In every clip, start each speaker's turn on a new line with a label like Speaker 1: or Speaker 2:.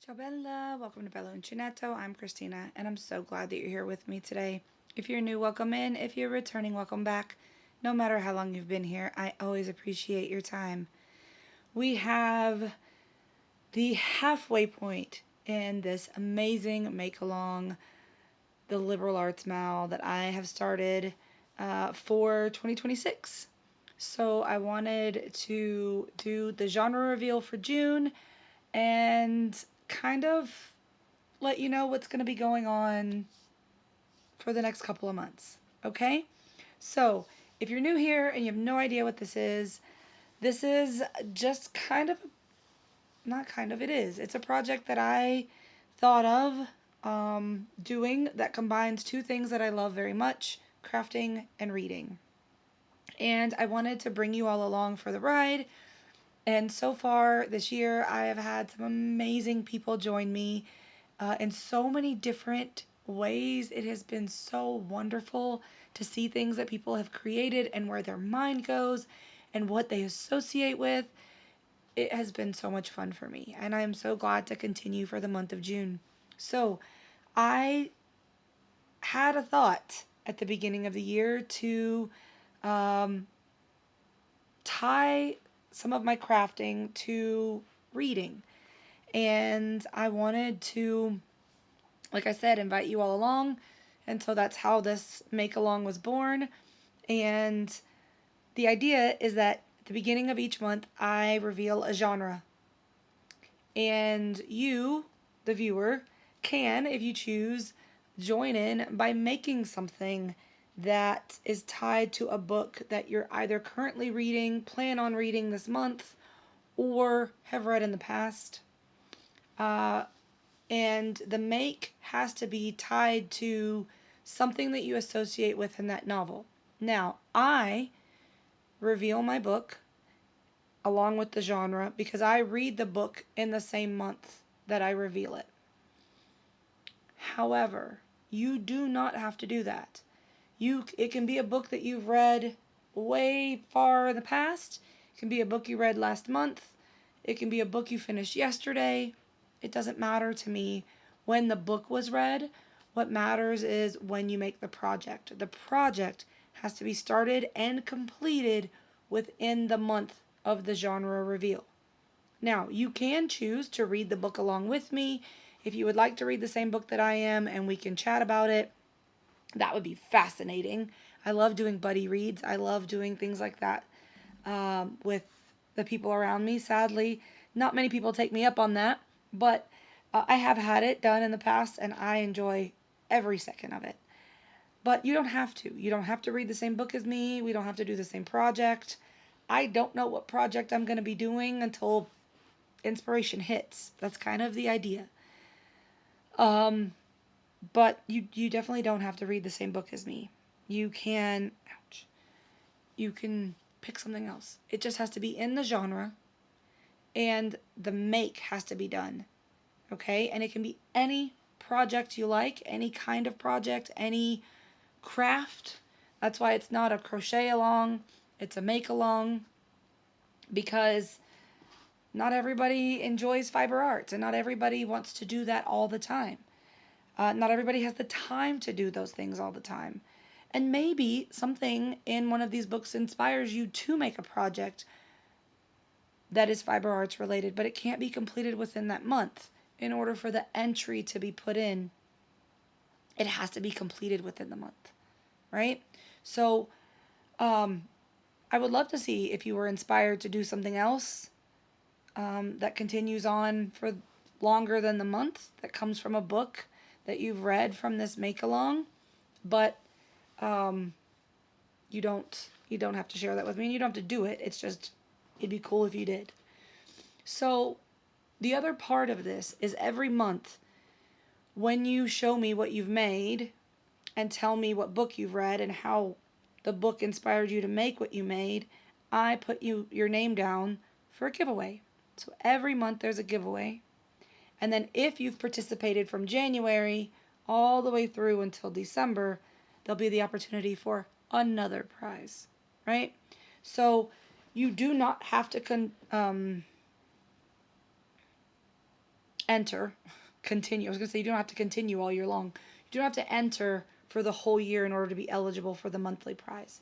Speaker 1: Ciao Bella, welcome to Bello Uncinetto. I'm Christina, and I'm so glad that you're here with me today. If you're new, welcome in. If you're returning, welcome back. No matter how long you've been here, I always appreciate your time. We have the halfway point in this amazing make-along, the liberal arts mal that I have started for 2026. So I wanted to do the genre reveal for June and kind of let you know what's going to be going on for the next couple of months. Okay? So, if you're new here and you have no idea what this is just kind of, not kind of, it is. It's a project that I thought of doing that combines two things that I love very much, crafting and reading. And I wanted to bring you all along for the ride. And so far this year, I have had some amazing people join me in so many different ways. It has been so wonderful to see things that people have created and where their mind goes and what they associate with. It has been so much fun for me, and I am so glad to continue for the month of June. So, I had a thought at the beginning of the year to um, tie some of my crafting to reading. And I wanted to, like I said, invite you all along. And so that's how this make along was born. And the idea is that at the beginning of each month, I reveal a genre. And you, the viewer, can, if you choose, join in by making something that is tied to a book that you're either currently reading, plan on reading this month, or have read in the past. Uh, and the make has to be tied to something that you associate with in that novel. Now, I reveal my book along with the genre because I read the book in the same month that I reveal it. However, you do not have to do that. It can be a book that you've read way far in the past. It can be a book you read last month. It can be a book you finished yesterday. It doesn't matter to me when the book was read. What matters is when you make the project. The project has to be started and completed within the month of the genre reveal. Now, you can choose to read the book along with me. If you would like to read the same book that I am and we can chat about it, that would be fascinating. I love doing buddy reads. I love doing things like that with the people around me. Sadly, not many people take me up on that, but I have had it done in the past and I enjoy every second of it. But you don't have to. You don't have to read the same book as me. We don't have to do the same project. I don't know what project I'm going to be doing until inspiration hits. That's kind of the idea. Um, but you definitely don't have to read the same book as me. You can, ouch, you can pick something else. It just has to be in the genre and the make has to be done. Okay? And it can be any project you like, any kind of project, any craft. That's why it's not a crochet-a-long, it's a make-along, because not everybody enjoys fiber arts and not everybody wants to do that all the time. Not everybody has the time to do those things all the time. And maybe something in one of these books inspires you to make a project that is fiber arts related, but it can't be completed within that month. In order for the entry to be put in, it has to be completed within the month, right? So, I would love to see if you were inspired to do something else that continues on for longer than the month, that comes from a book that you've read from this make along, but um, you don't have to share that with me, and you don't have to do it. It's just it'd be cool if you did. So the other part of this is every month when you show me what you've made and tell me what book you've read and how the book inspired you to make what you made, I put your name down for a giveaway. So every month there's a giveaway. And then if you've participated from January all the way through until December, there'll be the opportunity for another prize, right? So you do not have to enter, continue. I was going to say you don't have to continue all year long. You don't have to enter for the whole year in order to be eligible for the monthly prize.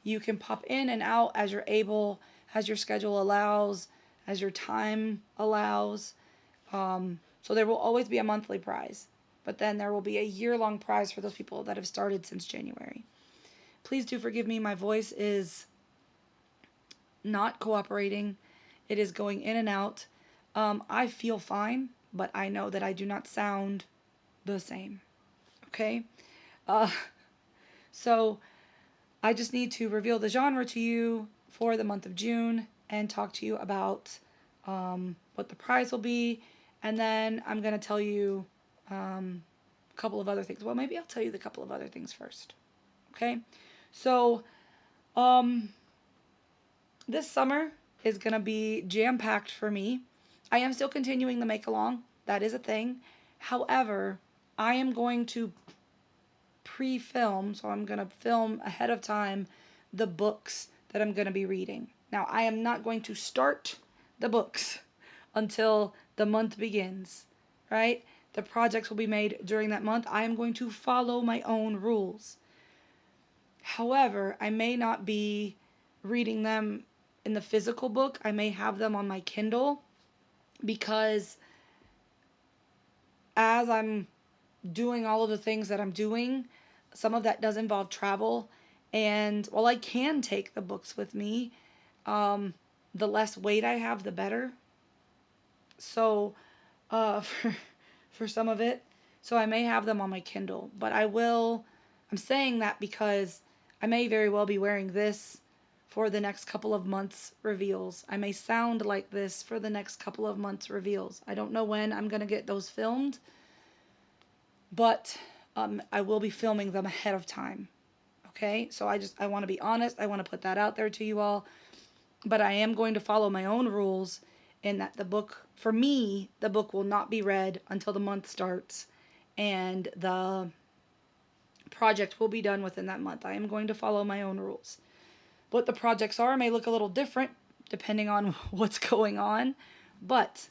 Speaker 1: You can pop in and out as you're able, as your schedule allows, as your time allows. So there will always be a monthly prize, but then there will be a year-long prize for those people that have started since January. Please do forgive me. My voice is not cooperating. It is going in and out. I feel fine, but I know that I do not sound the same. Okay? So I just need to reveal the genre to you for the month of June and talk to you about what the prize will be. And then I'm going to tell you a couple of other things. Well, maybe I'll tell you the couple of other things first. Okay? So, this summer is going to be jam-packed for me. I am still continuing the make-along. That is a thing. However, I am going to pre-film, so I'm going to film ahead of time the books that I'm going to be reading. Now, I am not going to start the books until the month begins, right? The projects will be made during that month. I am going to follow my own rules. However, I may not be reading them in the physical book. I may have them on my Kindle because as I'm doing all of the things that I'm doing, some of that does involve travel. And while I can take the books with me, the less weight I have, the better. So, for some of it, so I may have them on my Kindle, but I'm saying that because I may very well be wearing this for the next couple of months reveals. I may sound like this for the next couple of months reveals. I don't know when I'm going to get those filmed, but I will be filming them ahead of time. Okay, so I want to be honest. I want to put that out there to you all. But I am going to follow my own rules in that the book, for me, the book will not be read until the month starts and the project will be done within that month. I am going to follow my own rules. What the projects are may look a little different depending on what's going on, but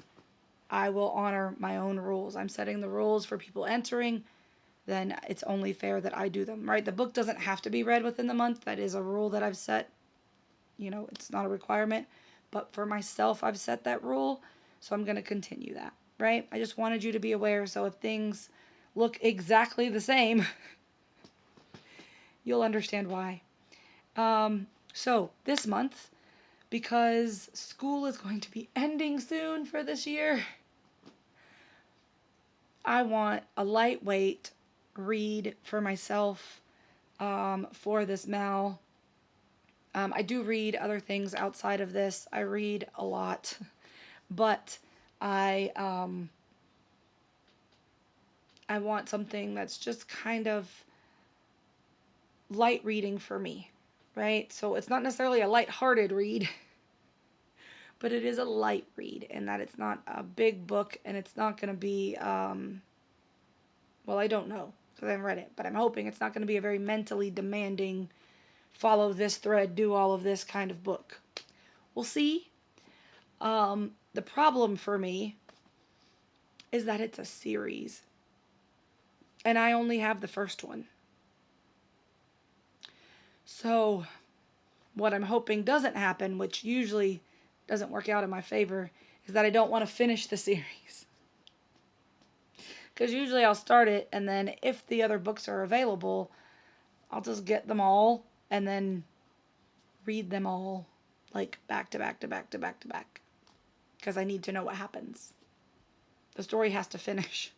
Speaker 1: I will honor my own rules. I'm setting the rules for people entering, then it's only fair that I do them, right? The book doesn't have to be read within the month. That is a rule that I've set. You know, it's not a requirement, but for myself, I've set that rule, so I'm going to continue that, right? I just wanted you to be aware, so if things look exactly the same, you'll understand why. So this month, because school is going to be ending soon for this year, I want a lightweight read for myself for this Mal. I do read other things outside of this. I read a lot, but I want something that's just kind of light reading for me, right? So it's not necessarily a light-hearted read, but it is a light read in that it's not a big book and it's not going to be, well, I don't know because I haven't read it, but I'm hoping it's not going to be a very mentally demanding, follow this thread, do all of this kind of book. We'll see. The problem for me is that it's a series. And I only have the first one. So what I'm hoping doesn't happen, which usually doesn't work out in my favor, is that I don't want to finish the series. Because usually I'll start it, and then if the other books are available, I'll just get them all and then read them all like back to back to back to back to back. Because I need to know what happens. The story has to finish.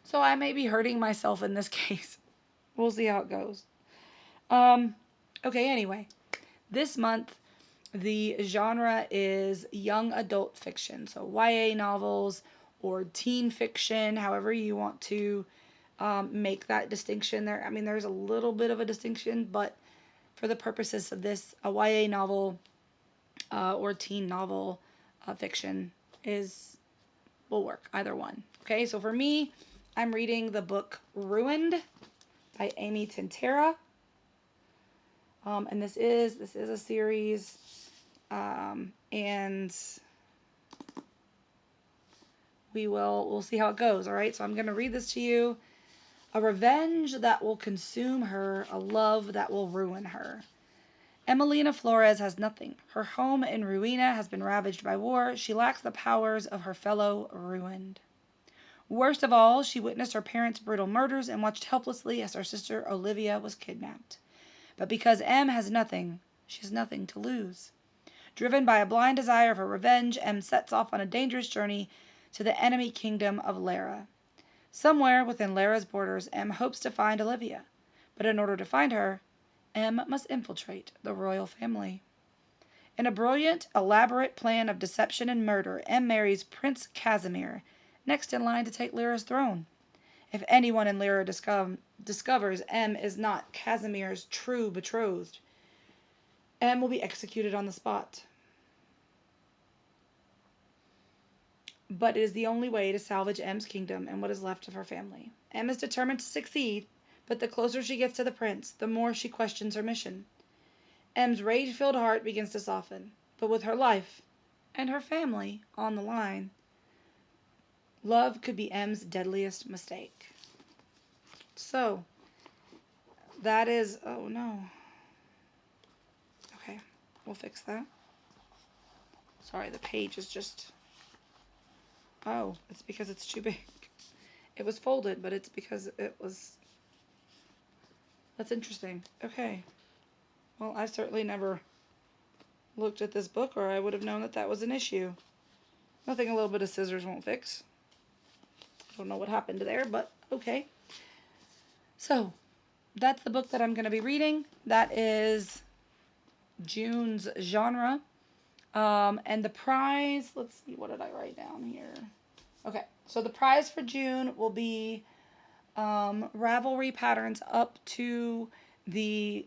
Speaker 1: So I may be hurting myself in this case. We'll see how it goes. Okay, anyway. This month, the genre is young adult fiction. So YA novels or teen fiction, however you want to make that distinction there. I mean, there's a little bit of a distinction, but for the purposes of this, a YA novel or teen novel fiction will work. Either one. Okay, so for me, I'm reading the book Ruined by Amy Tintera. And this is a series. And we'll see how it goes. All right. So I'm going to read this to you. A revenge that will consume her, a love that will ruin her. Emelina Flores has nothing. Her home in Ruina has been ravaged by war. She lacks the powers of her fellow ruined. Worst of all, she witnessed her parents' brutal murders and watched helplessly as her sister Olivia was kidnapped. But because M has nothing, she has nothing to lose. Driven by a blind desire for revenge, M sets off on a dangerous journey to the enemy kingdom of Lara. Somewhere within Lara's borders, M hopes to find Olivia. But in order to find her, M must infiltrate the royal family. In a brilliant, elaborate plan of deception and murder, M marries Prince Casimir, next in line to take Lyra's throne. If anyone in Lyra discovers M is not Casimir's true betrothed, M will be executed on the spot. But it is the only way to salvage M's kingdom and what is left of her family. M is determined to succeed, but the closer she gets to the prince, the more she questions her mission. M's rage-filled heart begins to soften, but with her life and her family on the line, love could be M's deadliest mistake. So, that is... Oh, no. Okay, we'll fix that. Sorry, the page is just... Oh, it's because it's too big. It was folded, but it's because it was... That's interesting. Okay. Well, I certainly never looked at this book, or I would have known that that was an issue. Nothing a little bit of scissors won't fix. I don't know what happened there, but okay. So, that's the book that I'm going to be reading. That is June's genre. And the prize, let's see, what did I write down here? Okay, so the prize for June will be Ravelry patterns up to the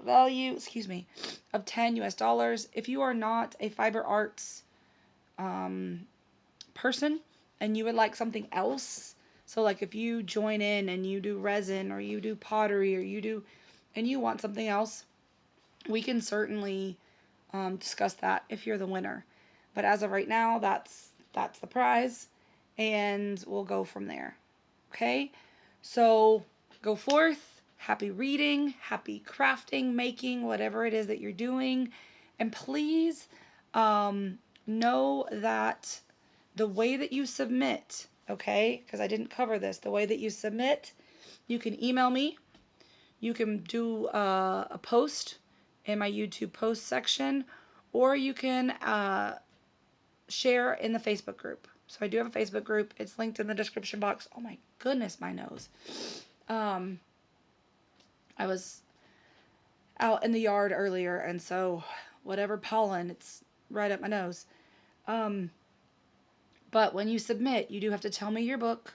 Speaker 1: value, of $10 US. If you are not a fiber arts person and you would like something else, so like if you join in and you do resin or you do pottery and you want something else, we can certainly discuss that if you're the winner. But as of right now, that's the prize, and we'll go from there. Okay? So go forth, happy reading, happy crafting, making, whatever it is that you're doing. And please know that the way that you submit, okay, because I didn't cover this, the way that you submit, you can email me. You can do a post in my YouTube post section, or you can share in the Facebook group. So I do have a Facebook group. It's linked in the description box. Oh my goodness, my nose. I was out in the yard earlier, and so whatever pollen, it's right up my nose. But when you submit, you do have to tell me your book,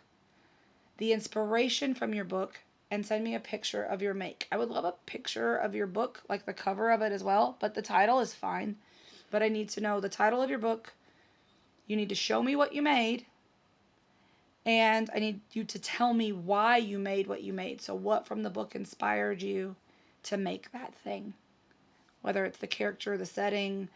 Speaker 1: the inspiration from your book, and send me a picture of your make. I would love a picture of your book, like the cover of it as well, but the title is fine. But I need to know the title of your book. You need to show me what you made, and I need you to tell me why you made what you made. So what from the book inspired you to make that thing? Whether it's the character, the setting,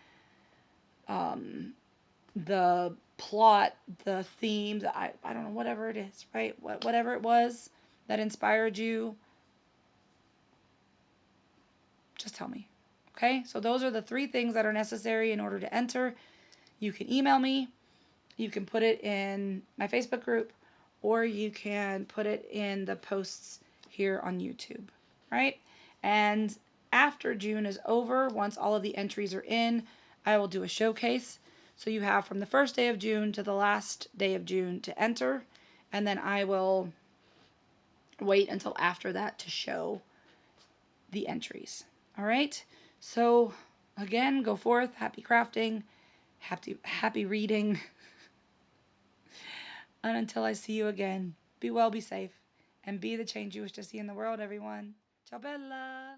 Speaker 1: the plot, the theme, I don't know, whatever it is, right? Whatever it was that inspired you, just tell me. Okay? So those are the 3 things that are necessary in order to enter. You can email me, you can put it in my Facebook group, or you can put it in the posts here on YouTube, right? And after June is over, once all of the entries are in, I will do a showcase. So you have from the first day of June to the last day of June to enter, and then I will wait until after that to show the entries. All right? So again, go forth, happy crafting, happy reading. And until I see you again, be well, be safe, and be the change you wish to see in the world, everyone. Ciao bella!